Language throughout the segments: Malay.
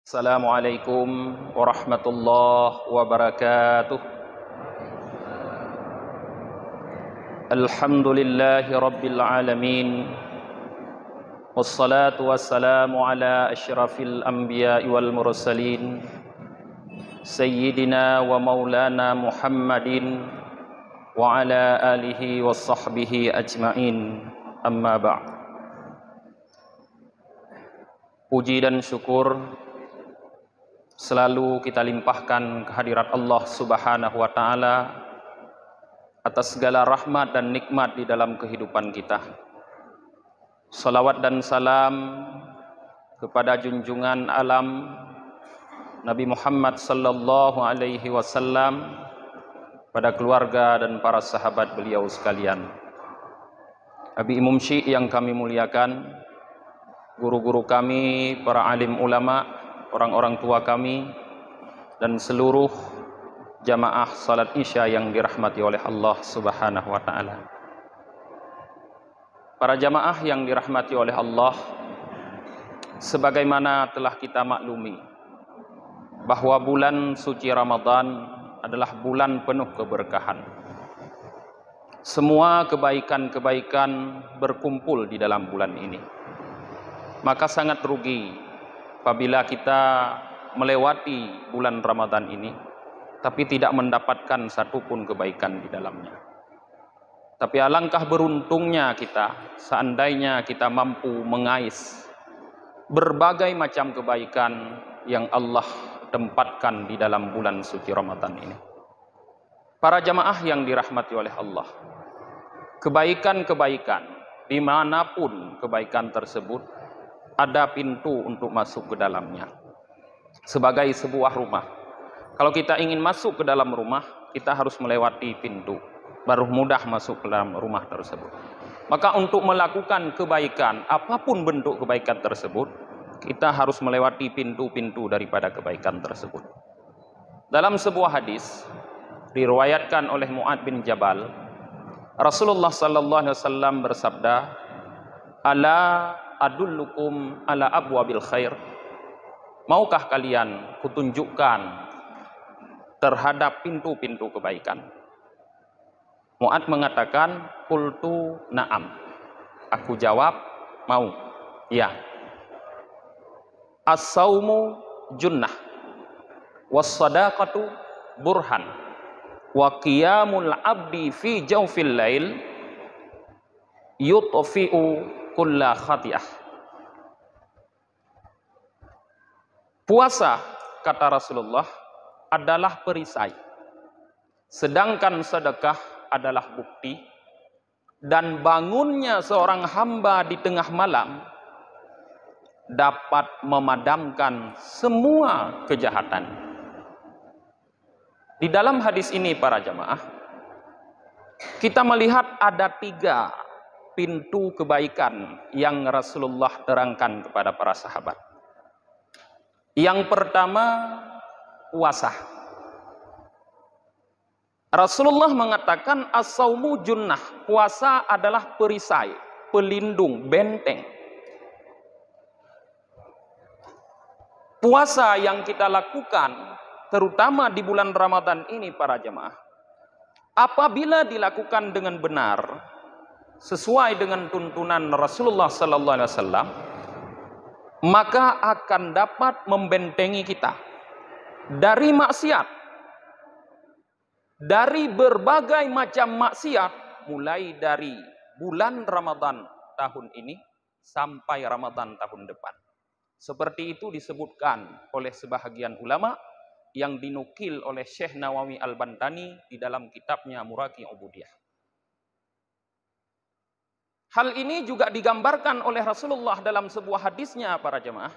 Assalamualaikum warahmatullahi wabarakatuh. Alhamdulillahi rabbil alamin. Wassalatu wassalamu ala asyrafil anbiya'i wal mursalin Sayyidina wa maulana Muhammadin wa ala alihi wa sahbihi ajma'in. Amma ba'd. Puji dan syukur selalu kita limpahkan kehadirat Allah Subhanahu wa Ta'ala atas segala rahmat dan nikmat di dalam kehidupan kita. Salawat dan salam kepada junjungan alam Nabi Muhammad sallallahu alaihi wasallam, pada keluarga dan para sahabat beliau sekalian. Abi Imam Syekh yang kami muliakan, guru-guru kami, para alim ulama, orang-orang tua kami, dan seluruh jamaah salat isya yang dirahmati oleh Allah Subhanahu wa Ta'ala. Para jamaah yang dirahmati oleh Allah, sebagaimana telah kita maklumi bahwa bulan suci Ramadan adalah bulan penuh keberkahan. Semua kebaikan-kebaikan berkumpul di dalam bulan ini. Maka sangat rugi apabila kita melewati bulan Ramadan ini tapi tidak mendapatkan satupun kebaikan di dalamnya. Tapi alangkah beruntungnya kita seandainya kita mampu mengais berbagai macam kebaikan yang Allah tempatkan di dalam bulan suci Ramadan ini. Para jamaah yang dirahmati oleh Allah, kebaikan-kebaikan dimanapun kebaikan tersebut, ada pintu untuk masuk ke dalamnya. Sebagai sebuah rumah, kalau kita ingin masuk ke dalam rumah, kita harus melewati pintu, baru mudah masuk ke dalam rumah tersebut. Maka untuk melakukan kebaikan, apapun bentuk kebaikan tersebut, kita harus melewati pintu-pintu daripada kebaikan tersebut. Dalam sebuah hadis diriwayatkan oleh Mu'ad bin Jabal, Rasulullah sallallahu alaihi wasallam bersabda, "Ala adullukum ala abwabil khair." Maukah kalian kutunjukkan terhadap pintu-pintu kebaikan? Mu'ad mengatakan, "Qultu na'am." Aku jawab, mau. Ya. As-saumu junnah, was-sadaqatu burhan, wa qiyamul abdi fi jawfil lail yutfi'u kulla khati'ah. Puasa, kata Rasulullah, adalah perisai, sedangkan sedekah adalah bukti, dan bangunnya seorang hamba di tengah malam dapat memadamkan semua kejahatan. Di dalam hadis ini para jamaah, kita melihat ada 3 pintu kebaikan yang Rasulullah terangkan kepada para sahabat. Yang pertama, puasa. Rasulullah mengatakan as-saumu junnah, puasa adalah perisai, pelindung, benteng. Puasa yang kita lakukan terutama di bulan Ramadan ini para jemaah, apabila dilakukan dengan benar sesuai dengan tuntunan Rasulullah sallallahu alaihi wasallam, maka akan dapat membentengi kita dari maksiat, dari berbagai macam maksiat, mulai dari bulan Ramadan tahun ini sampai Ramadan tahun depan. Seperti itu disebutkan oleh sebahagian ulama yang dinukil oleh Syekh Nawawi Al-Bantani di dalam kitabnya Muraqi Ubudiyah. Hal ini juga digambarkan oleh Rasulullah dalam sebuah hadisnya para jemaah,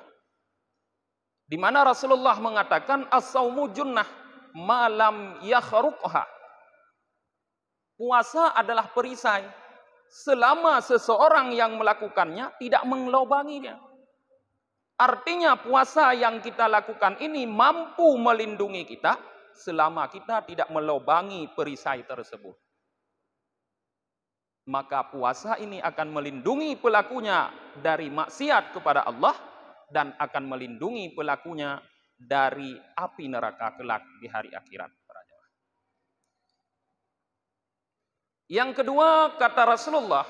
di mana Rasulullah mengatakan as-saumu junnah malam yakhruqha. Puasa adalah perisai selama seseorang yang melakukannya tidak mengelobanginya. Artinya puasa yang kita lakukan ini mampu melindungi kita selama kita tidak melobangi perisai tersebut. Maka puasa ini akan melindungi pelakunya dari maksiat kepada Allah dan akan melindungi pelakunya dari api neraka kelak di hari akhirat. Yang kedua, kata Rasulullah,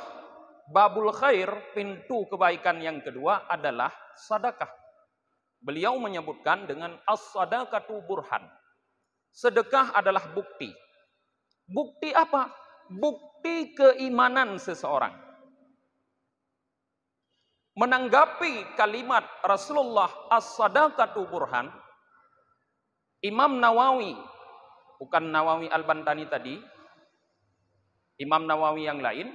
babul khair, pintu kebaikan yang kedua adalah sedekah. Beliau menyebutkan dengan as-sadaqatu burhan. Sedekah adalah bukti. Bukti apa? Bukti keimanan seseorang. Menanggapi kalimat Rasulullah as-sadaqatu burhan, Imam Nawawi, bukan Nawawi Al-Bantani tadi, Imam Nawawi yang lain,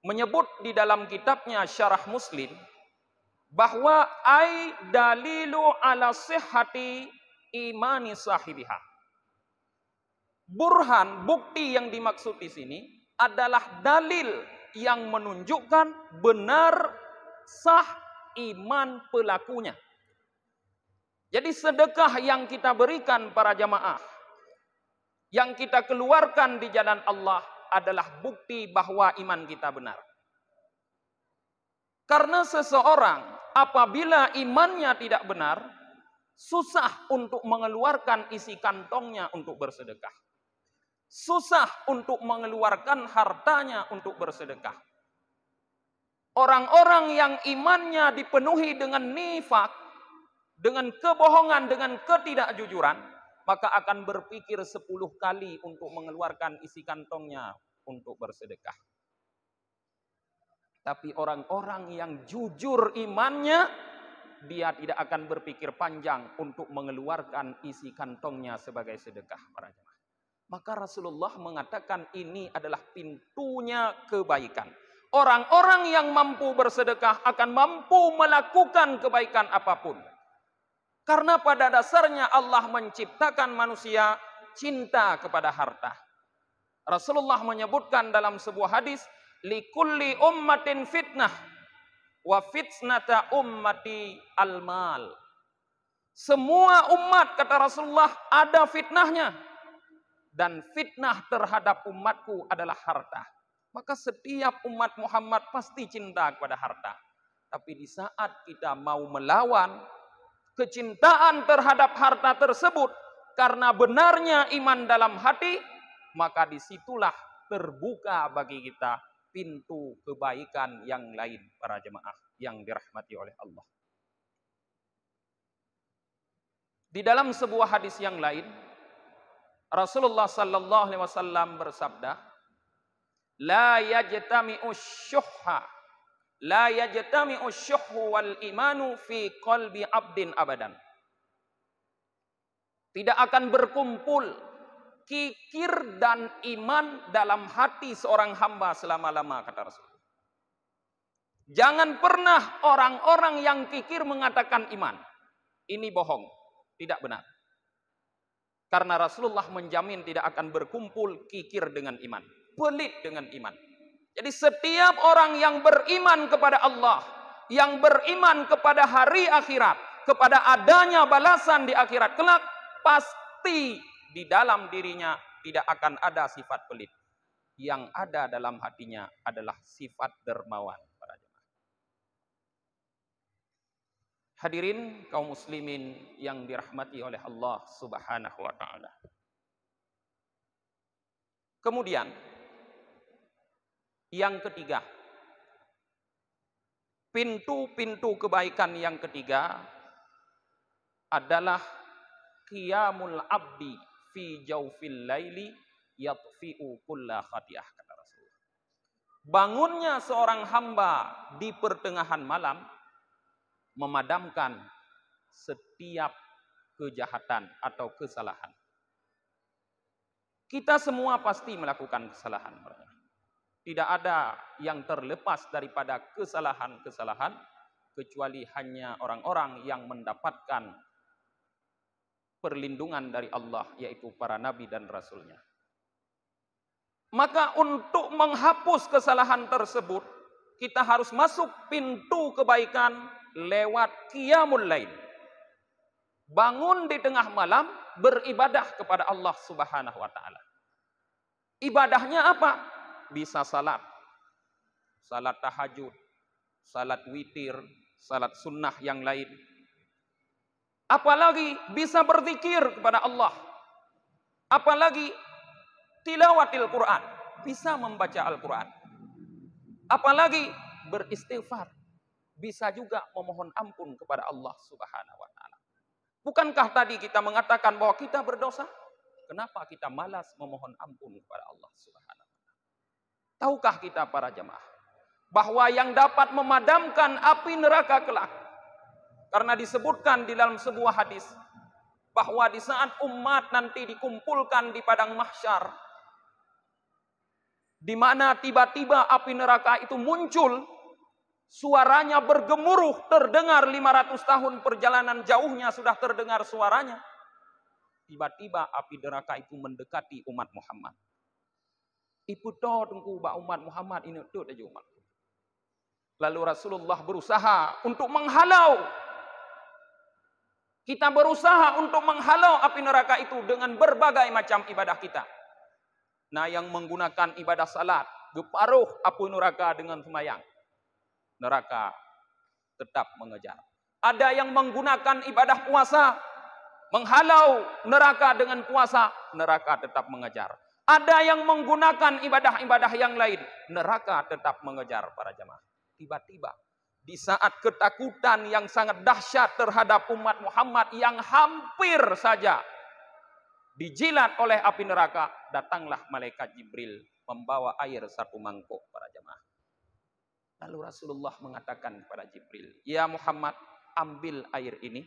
menyebut di dalam kitabnya Syarah Muslim, bahwa ai dalilu ala sihhati imani sahibiha. Burhan, bukti yang dimaksud di sini adalah dalil yang menunjukkan benar sah iman pelakunya. Jadi sedekah yang kita berikan para jamaah, yang kita keluarkan di jalan Allah adalah bukti bahwa iman kita benar. Karena seseorang apabila imannya tidak benar, susah untuk mengeluarkan isi kantongnya untuk bersedekah. Susah untuk mengeluarkan hartanya untuk bersedekah. Orang-orang yang imannya dipenuhi dengan nifak, dengan kebohongan, dengan ketidakjujuran, maka akan berpikir 10 kali untuk mengeluarkan isi kantongnya untuk bersedekah. Tapi orang-orang yang jujur imannya, dia tidak akan berpikir panjang untuk mengeluarkan isi kantongnya sebagai sedekah para jemaah. Maka Rasulullah mengatakan ini adalah pintunya kebaikan. Orang-orang yang mampu bersedekah akan mampu melakukan kebaikan apapun. Karena pada dasarnya Allah menciptakan manusia cinta kepada harta. Rasulullah menyebutkan dalam sebuah hadis, likulli ummatin fitnah wa fitnata ummati al-mal. Semua umat, kata Rasulullah, ada fitnahnya, dan fitnah terhadap umatku adalah harta. Maka setiap umat Muhammad pasti cinta kepada harta. Tapi di saat kita mau melawan kecintaan terhadap harta tersebut karena benarnya iman dalam hati, maka disitulah terbuka bagi kita pintu kebaikan yang lain para jemaah yang dirahmati oleh Allah. Di dalam sebuah hadis yang lain, Rasulullah sallallahu alaihi wasallam bersabda, la yajtami'u syuhha la yajtami'u syuhhu wal imanu fi qalbi abdin abadan. Tidak akan berkumpul kikir dan iman dalam hati seorang hamba selama-lama, kata Rasulullah. Jangan pernah orang-orang yang kikir mengatakan iman. Ini bohong, tidak benar. Karena Rasulullah menjamin tidak akan berkumpul kikir dengan iman, pelit dengan iman. Jadi setiap orang yang beriman kepada Allah, yang beriman kepada hari akhirat, kepada adanya balasan di akhirat kelak, pasti di dalam dirinya tidak akan ada sifat pelit. Yang ada dalam hatinya adalah sifat dermawan. Hadirin kaum muslimin yang dirahmati oleh Allah Subhanahu wa taala. Kemudian yang ketiga, pintu-pintu kebaikan yang ketiga adalah qiyamul abdi fi jawfil laili yatfi'u kulla khati'ah, kata Rasulullah. Bangunnya seorang hamba di pertengahan malam memadamkan setiap kejahatan atau kesalahan. Kita semua pasti melakukan kesalahan. Tidak ada yang terlepas daripada kesalahan-kesalahan kecuali hanya orang-orang yang mendapatkan perlindungan dari Allah, yaitu para nabi dan rasulnya. Maka untuk menghapus kesalahan tersebut, kita harus masuk pintu kebaikan lewat qiyamul lail. Bangun di tengah malam beribadah kepada Allah Subhanahu wa taala. Ibadahnya apa? Bisa salat tahajud, salat witir, salat sunnah yang lain. Apalagi bisa berzikir kepada Allah. Apalagi tilawatil Quran, bisa membaca Al-Quran. Apalagi beristighfar, bisa juga memohon ampun kepada Allah Subhanahu wa taala. Bukankah tadi kita mengatakan bahwa kita berdosa? Kenapa kita malas memohon ampun kepada Allah Subhanahu wa taala? Tahukah kita para jemaah bahwa yang dapat memadamkan api neraka kelak, karena disebutkan di dalam sebuah hadis bahwa di saat umat nanti dikumpulkan di padang mahsyar, di mana tiba-tiba api neraka itu muncul, suaranya bergemuruh, terdengar 500 tahun perjalanan jauhnya sudah terdengar suaranya. Tiba-tiba api neraka itu mendekati umat Muhammad. Ibu tengku ba umat Muhammad ini tu aja umat. Lalu Rasulullah berusaha untuk menghalau. Kita berusaha untuk menghalau api neraka itu dengan berbagai macam ibadah kita. Nah, yang menggunakan ibadah salat, geparuh api neraka dengan sembahyang. Neraka tetap mengejar. Ada yang menggunakan ibadah puasa, menghalau neraka dengan puasa, neraka tetap mengejar. Ada yang menggunakan ibadah-ibadah yang lain, neraka tetap mengejar para jemaah. Tiba-tiba di saat ketakutan yang sangat dahsyat terhadap umat Muhammad yang hampir saja dijilat oleh api neraka, datanglah malaikat Jibril membawa air satu mangkuk para jemaah. Lalu Rasulullah mengatakan kepada Jibril, "Ya Muhammad, ambil air ini.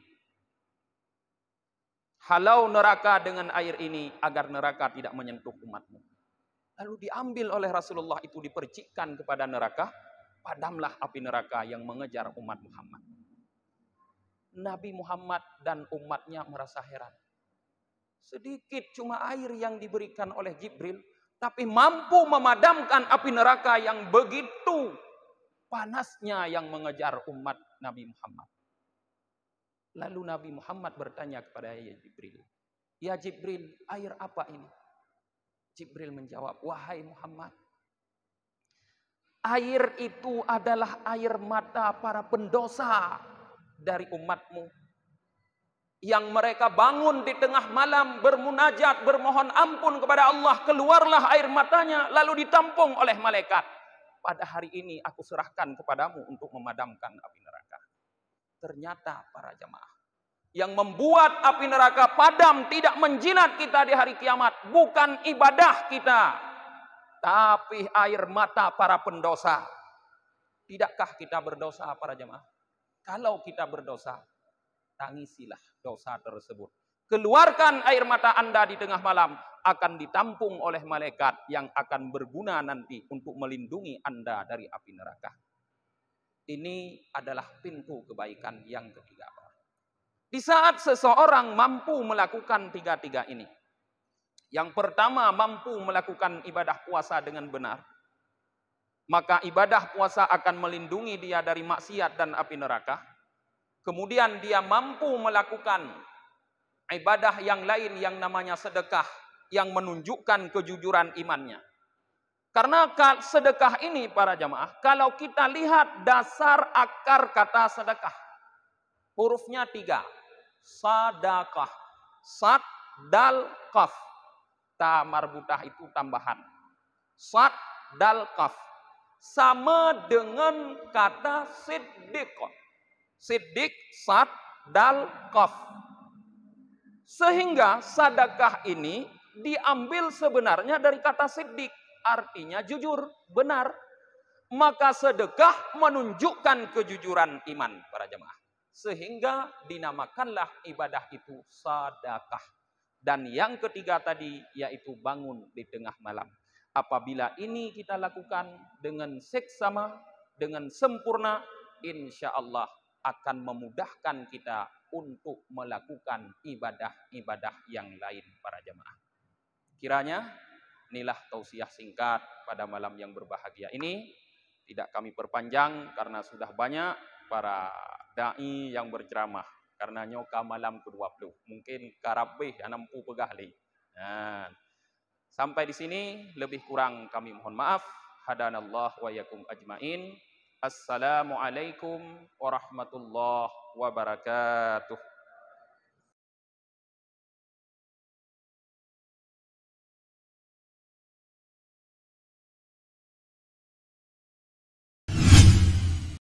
Halau neraka dengan air ini agar neraka tidak menyentuh umatmu." Lalu diambil oleh Rasulullah itu, dipercikkan kepada neraka, padamlah api neraka yang mengejar umat Muhammad. Nabi Muhammad dan umatnya merasa heran. Sedikit cuma air yang diberikan oleh Jibril, tapi mampu memadamkan api neraka yang begitu panasnya yang mengejar umat Nabi Muhammad. Lalu Nabi Muhammad bertanya kepada Jibril, "Ya Jibril, air apa ini?" Jibril menjawab, "Wahai Muhammad, air itu adalah air mata para pendosa dari umatmu, yang mereka bangun di tengah malam bermunajat, bermohon ampun kepada Allah, keluarlah air matanya lalu ditampung oleh malaikat. Pada hari ini aku serahkan kepadamu untuk memadamkan api neraka." Ternyata para jemaah, yang membuat api neraka padam, tidak menjilat kita di hari kiamat, bukan ibadah kita, tapi air mata para pendosa. Tidakkah kita berdosa para jemaah? Kalau kita berdosa, tangisilah dosa tersebut. Keluarkan air mata Anda di tengah malam, akan ditampung oleh malaikat yang akan berguna nanti untuk melindungi Anda dari api neraka. Ini adalah pintu kebaikan yang ketiga. Di saat seseorang mampu melakukan tiga-tiga ini, yang pertama, mampu melakukan ibadah puasa dengan benar, maka ibadah puasa akan melindungi dia dari maksiat dan api neraka. Kemudian dia mampu melakukan ibadah yang lain yang namanya sedekah, yang menunjukkan kejujuran imannya. Karena sedekah ini para jamaah, kalau kita lihat dasar akar kata sedekah, hurufnya 3. Sadaqah. Sad, dal, qaf. Ta marbutah itu tambahan. Sad, dal, qaf. Sama dengan kata siddiq. Siddiq, sad, dal, qaf. Sehingga sedekah ini diambil sebenarnya dari kata siddiq. Artinya jujur, benar. Maka sedekah menunjukkan kejujuran iman para jemaah. Sehingga dinamakanlah ibadah itu sedekah. Dan yang ketiga tadi yaitu bangun di tengah malam. Apabila ini kita lakukan dengan seksama, dengan sempurna, insya Allah akan memudahkan kita untuk melakukan ibadah-ibadah yang lain para jemaah. Kiranya inilah tausiah singkat pada malam yang berbahagia ini. Tidak kami perpanjang karena sudah banyak para da'i yang berceramah. Karena nyoka malam ke-20. Mungkin karabih anampu pegahli. Nah, sampai di sini lebih kurang kami mohon maaf. Hadanallah wa yakum ajmain. Assalamualaikum warahmatullahi wabarakatuh.